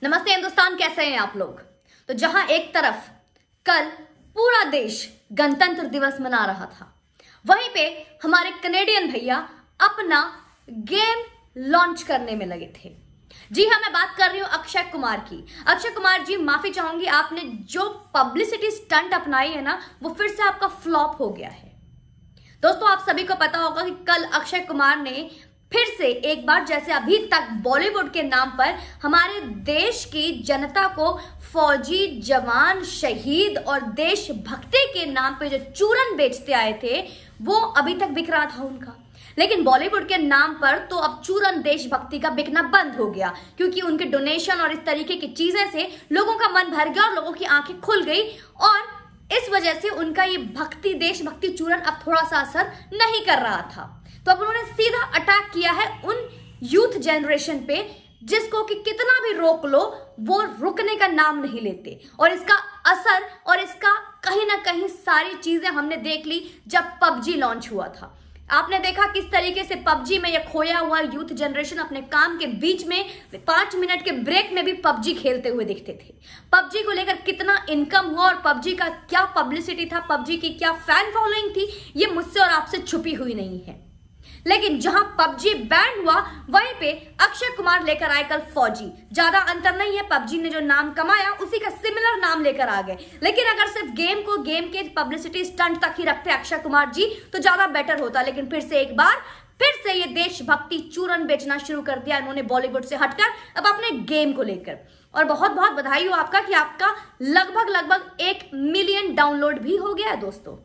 नमस्ते हिंदुस्तान, कैसे हैं आप लोग। तो जहां एक तरफ कल पूरा देश गणतंत्र दिवस मना रहा था, वहीं पे हमारे कनेडियन भैया अपना गेम लॉन्च करने में लगे थे। जी हाँ, मैं बात कर रही हूं अक्षय कुमार की। अक्षय कुमार जी, माफी चाहूंगी, आपने जो पब्लिसिटी स्टंट अपनाई है ना, वो फिर से आपका फ्लॉप हो गया है। दोस्तों, आप सभी को पता होगा कि कल अक्षय कुमार ने फिर से एक बार, जैसे अभी तक बॉलीवुड के नाम पर हमारे देश की जनता को फौजी, जवान, शहीद और देशभक्ति के नाम पे जो चूरन बेचते आए थे, वो अभी तक बिक रहा था उनका। लेकिन बॉलीवुड के नाम पर तो अब चूरन देशभक्ति का बिकना बंद हो गया, क्योंकि उनके डोनेशन और इस तरीके की चीजें से लोगों का मन भर गया और लोगों की आंखें खुल गई, और इस वजह से उनका ये भक्ति, देशभक्ति चूरन अब थोड़ा सा असर नहीं कर रहा था। तो अब उन्होंने सीधा अटैक किया है उन यूथ जनरेशन पे, जिसको कि कितना भी रोक लो वो रुकने का नाम नहीं लेते। और इसका असर और इसका कहीं ना कहीं सारी चीजें हमने देख ली जब पबजी लॉन्च हुआ था। आपने देखा किस तरीके से पबजी में ये खोया हुआ यूथ जनरेशन अपने काम के बीच में 5 मिनट के ब्रेक में भी पबजी खेलते हुए दिखते थे। पबजी को लेकर कितना इनकम हुआ और पबजी का क्या पब्लिसिटी था, पबजी की क्या फैन फॉलोइंग थी, ये मुझसे और आपसे छुपी हुई नहीं है। लेकिन जहां पबजी बैन हुआ, वहीं पे अक्षय कुमार लेकर आए कल फौजी। ज्यादा अंतर नहीं है, पबजी ने जो नाम कमाया उसी का सिमिलर नाम लेकर आ गए। लेकिन अगर सिर्फ गेम को गेम के पब्लिसिटी स्टंट तक ही रखते अक्षय कुमार जी तो ज्यादा बेटर होता। लेकिन फिर से एक बार ये देशभक्ति चूरन बेचना शुरू कर दिया इन्होंने बॉलीवुड से हटकर, अब अपने गेम को लेकर। और बहुत बहुत बधाई हो आपका कि आपका लगभग 1 मिलियन डाउनलोड भी हो गया है दोस्तों।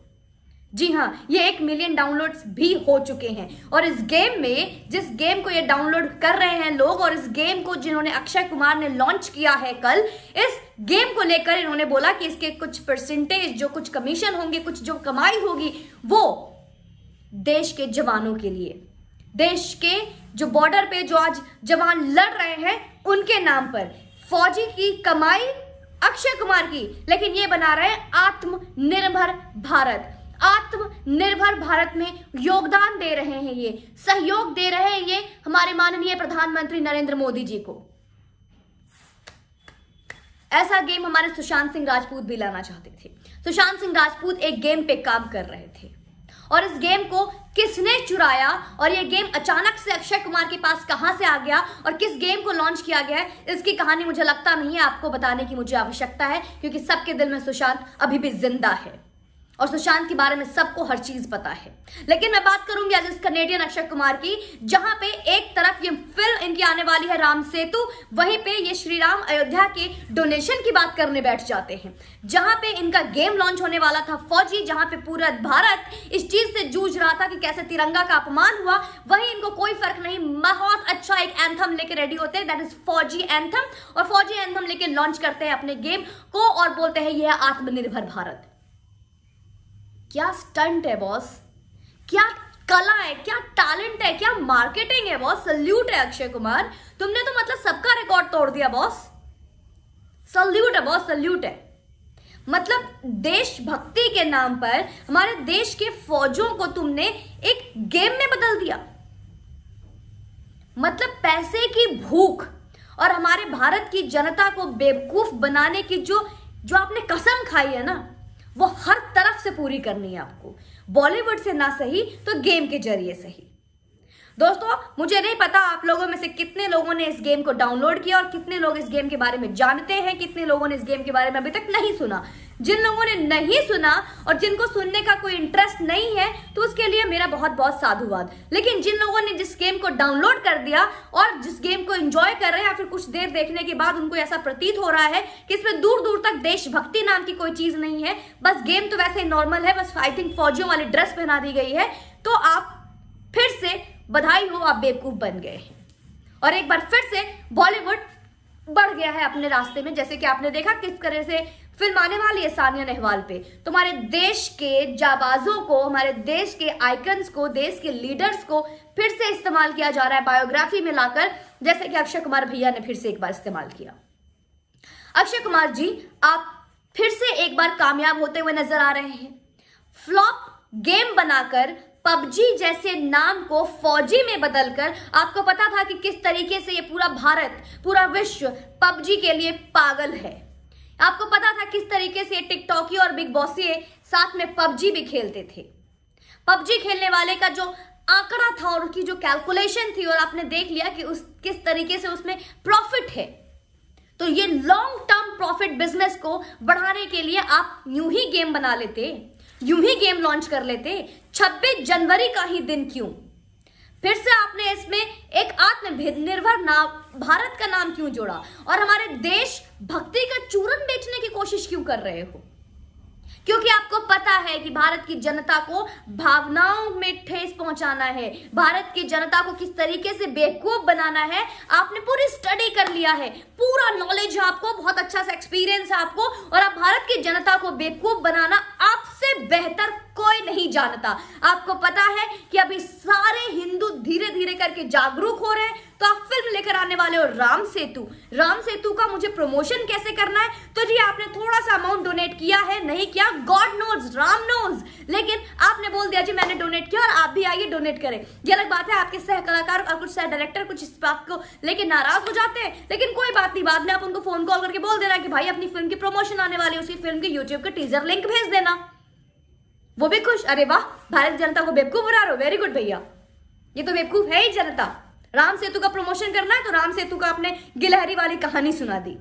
जी हाँ, ये 1 मिलियन डाउनलोड्स भी हो चुके हैं। और इस गेम में, जिस गेम को ये डाउनलोड कर रहे हैं लोग, और इस गेम को जिन्होंने अक्षय कुमार ने लॉन्च किया है कल, इस गेम को लेकर इन्होंने बोला कि इसके कुछ परसेंटेज, जो कुछ कमीशन होंगे, कुछ जो कमाई होगी, वो देश के जवानों के लिए, देश के जो बॉर्डर पे जो आज जवान लड़ रहे हैं उनके नाम पर। फौजी की कमाई अक्षय कुमार की, लेकिन ये बना रहे हैं आत्मनिर्भर भारत। आत्मनिर्भर भारत में योगदान दे रहे हैं, ये सहयोग दे रहे हैं ये हमारे माननीय प्रधानमंत्री नरेंद्र मोदी जी को। ऐसा गेम हमारे सुशांत सिंह राजपूत भी लाना चाहते थे। सुशांत सिंह राजपूत एक गेम पे काम कर रहे थे, और इस गेम को किसने चुराया और ये गेम अचानक से अक्षय कुमार के पास कहां से आ गया और किस गेम को लॉन्च किया गया है, इसकी कहानी मुझे लगता नहीं है आपको बताने की मुझे आवश्यकता है, क्योंकि सबके दिल में सुशांत अभी भी जिंदा है और सुशांत के बारे में सबको हर चीज पता है। लेकिन मैं बात करूंगी आज इस कनेडियन अक्षय कुमार की, जहां पे एक तरफ ये फिल्म इनकी आने वाली है राम सेतु, वहीं पे ये श्री राम अयोध्या के डोनेशन की बात करने बैठ जाते हैं। जहां पे इनका गेम लॉन्च होने वाला था फौजी, जहां पे पूरा भारत इस चीज से जूझ रहा था कि कैसे तिरंगा का अपमान हुआ, वहीं इनको कोई फर्क नहीं, बहुत अच्छा एक एंथम लेके रेडी होते हैं, दैट इज फौजी एंथम। और फौजी एंथम लेके लॉन्च करते हैं अपने गेम को और बोलते हैं यह आत्मनिर्भर भारत। क्या स्टंट है बॉस, क्या कला है, क्या टैलेंट है, क्या मार्केटिंग है बॉस। सल्यूट है अक्षय कुमार, तुमने तो मतलब सबका रिकॉर्ड तोड़ दिया बॉस। सल्यूट है बॉस, सल्यूट है। मतलब देशभक्ति के नाम पर हमारे देश के फौजों को तुमने एक गेम में बदल दिया। मतलब पैसे की भूख और हमारे भारत की जनता को बेवकूफ बनाने की जो आपने कसम खाई है ना, वो हर तरफ से पूरी करनी है आपको, बॉलीवुड से ना सही तो गेम के जरिए सही। दोस्तों, मुझे नहीं पता आप लोगों में से कितने लोगों ने इस गेम को डाउनलोड किया और कितने लोग इस गेम के बारे में जानते हैं, कितने लोगों ने इस गेम के बारे में अभी तक नहीं सुना। जिन लोगों ने नहीं सुना और जिनको सुनने का कोई इंटरेस्ट नहीं है, तो उसके लिए मेरा बहुत बहुत साधुवाद। लेकिन जिन लोगों ने जिस गेम को डाउनलोड कर दिया और जिस गेम को एंजॉय कर रहे हैं, या फिर कुछ देर देखने के बाद उनको ऐसा प्रतीत हो रहा है कि इसमें दूर दूर तक देशभक्ति नाम की कोई चीज नहीं है, बस गेम तो वैसे नॉर्मल है, बस फाइटिंग फौजियों वाली ड्रेस पहना दी गई है, तो आप फिर से बधाई हो, आप बेवकूफ बन गए हैं। और एक बार फिर से बॉलीवुड बढ़ गया है अपने रास्ते में। जैसे कि आपने देखा किस तरह से फिल्म आने वाली है सानिया नेहवाल पे, तुम्हारे देश के जाबाजों को, हमारे देश के आइकन्स को, देश के लीडर्स को फिर से इस्तेमाल किया जा रहा है बायोग्राफी में लाकर, जैसे कि अक्षय कुमार भैया ने फिर से एक बार इस्तेमाल किया। अक्षय कुमार जी, आप फिर से एक बार कामयाब होते हुए नजर आ रहे हैं। फ्लॉप गेम बनाकर पबजी जैसे नाम को फौजी में बदलकर, आपको पता था कि किस तरीके से ये पूरा भारत, पूरा विश्व पबजी के लिए पागल है। आपको पता था किस तरीके से टिकटॉकी और बिग बॉसी साथ में पबजी भी खेलते थे। पबजी खेलने वाले का जो आंकड़ा था और उसकी जो कैलकुलेशन थी, और आपने देख लिया कि किस तरीके से उसमें प्रॉफिट है। तो ये लॉन्ग टर्म प्रॉफिट बिजनेस को बढ़ाने के लिए आप यूं ही गेम बना लेते, यूं ही गेम लॉन्च कर लेते। 26 जनवरी का ही दिन क्यों? फिर से आपने इसमें एक आत्मनिर्भर नाम, भारत का नाम क्यों जोड़ा? और हमारे देश भक्ति का चूरन बेचने की कोशिश क्यों कर रहे हो? क्योंकि आपको पता है कि भारत की जनता को भावनाओं में ठेस पहुंचाना है, भारत की जनता को किस तरीके से बेवकूफ बनाना है। आपने पूरी स्टडी कर लिया है, पूरा नॉलेज है आपको, बहुत अच्छा सा एक्सपीरियंस है आपको, और आप भारत की जनता को बेवकूफ बनाना आपसे बेहतर कोई नहीं जानता। आपको पता है कि अभी सारे हिंदू धीरे धीरे करके जागरूक हो रहे हैं, तो आप फिल्म लेकर आने वाले हो राम सेतु। राम सेतु का मुझे प्रमोशन कैसे करना है? तो जी आपने थोड़ा सा अमाउंट डोनेट किया है, नहीं किया गॉड नोज, राम नोज, लेकिन आपने बोल दिया जी मैंने डोनेट किया और आप भी आइए डोनेट करें। ये अलग बात है, आपके सह कलाकार और कुछ सह डायरेक्टर कुछ इस बात को लेकर नाराज हो जाते हैं, लेकिन कोई बात नहीं, बाद में आप उनको फोन कॉल करके बोल देना कि भाई अपनी फिल्म की प्रमोशन आने वाली है, उसी फिल्म के यूट्यूब का टीजर लिंक भेज देना, वो भी खुश। अरे वाह, भारत जनता को बेवकूफ बना रहे हो, वेरी गुड भैया, ये तो बेवकूफ है ही जनता। राम सेतु का प्रमोशन करना है तो राम सेतु का आपने गिलहरी वाली कहानी सुना दी,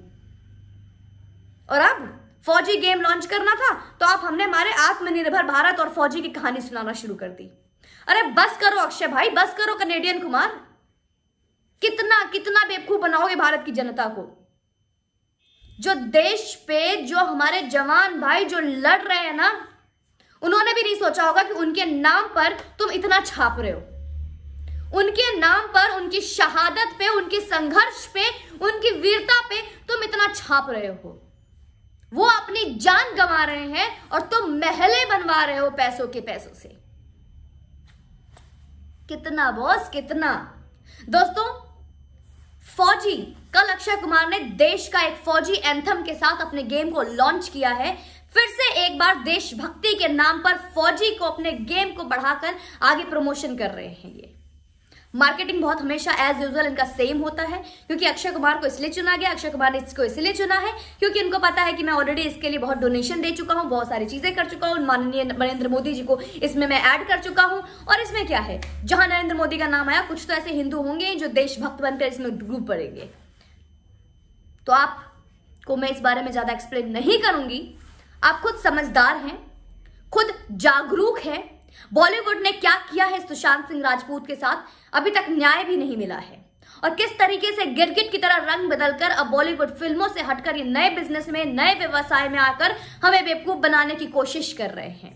और अब फौजी गेम लॉन्च करना था तो आप हमने हमारे आत्मनिर्भर भारत और फौजी की कहानी सुनाना शुरू कर दी। अरे बस करो अक्षय भाई, बस करो कनेडियन कुमार, कितना कितना बेवकूफ बनाओगे भारत की जनता को? जो देश पे जो हमारे जवान भाई जो लड़ रहे हैं ना, उन्होंने भी नहीं सोचा होगा कि उनके नाम पर तुम इतना छाप रहे हो, उनके नाम पर, उनकी शहादत पे, उनके संघर्ष पे, उनकी वीरता पे तुम इतना छाप रहे हो। वो अपनी जान गंवा रहे हैं और तुम महले बनवा रहे हो पैसों के पैसों से। कितना बॉस, कितना। दोस्तों, फौजी, कल अक्षय कुमार ने देश का एक फौजी एंथम के साथ अपने गेम को लॉन्च किया है। फिर से एक बार देशभक्ति के नाम पर फौजी को अपने गेम को बढ़ाकर आगे प्रमोशन कर रहे हैं। ये मार्केटिंग बहुत हमेशा एज यूजुअल इनका सेम होता है, क्योंकि अक्षय कुमार को इसलिए चुना गया, अक्षय कुमार ने इसको इसलिए चुना है क्योंकि इनको पता है कि मैं ऑलरेडी इसके लिए बहुत डोनेशन दे चुका हूं, बहुत सारी चीजें कर चुका हूं, माननीय नरेंद्र मोदी जी को इसमें मैं ऐड कर चुका हूं। और इसमें क्या है, जहां नरेंद्र मोदी का नाम आया, कुछ तो ऐसे हिंदू होंगे जो देशभक्त बनकर इसमें डूब पड़ेंगे। तो आपको मैं इस बारे में ज्यादा एक्सप्लेन नहीं करूंगी, आप खुद समझदार हैं, खुद जागरूक हैं। बॉलीवुड ने क्या किया है सुशांत सिंह राजपूत के साथ, अभी तक न्याय भी नहीं मिला है, और किस तरीके से गिरगिट की तरह रंग बदलकर अब बॉलीवुड फिल्मों से हटकर ये नए बिजनेस में, नए व्यवसाय में आकर हमें बेवकूफ बनाने की कोशिश कर रहे हैं।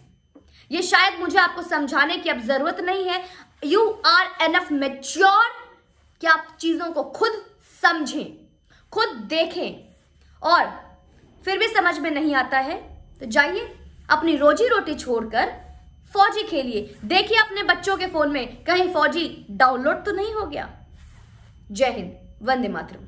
ये शायद मुझे आपको समझाने की अब जरूरत नहीं है। यू आर एनफ मैच्योर कि आप चीजों को खुद समझें, खुद देखें, और फिर भी समझ में नहीं आता है तो जाइए अपनी रोजी रोटी छोड़कर फौजी खेलिए। देखिए अपने बच्चों के फोन में कहीं फौजी डाउनलोड तो नहीं हो गया। जय हिंद, वंदे मातरम।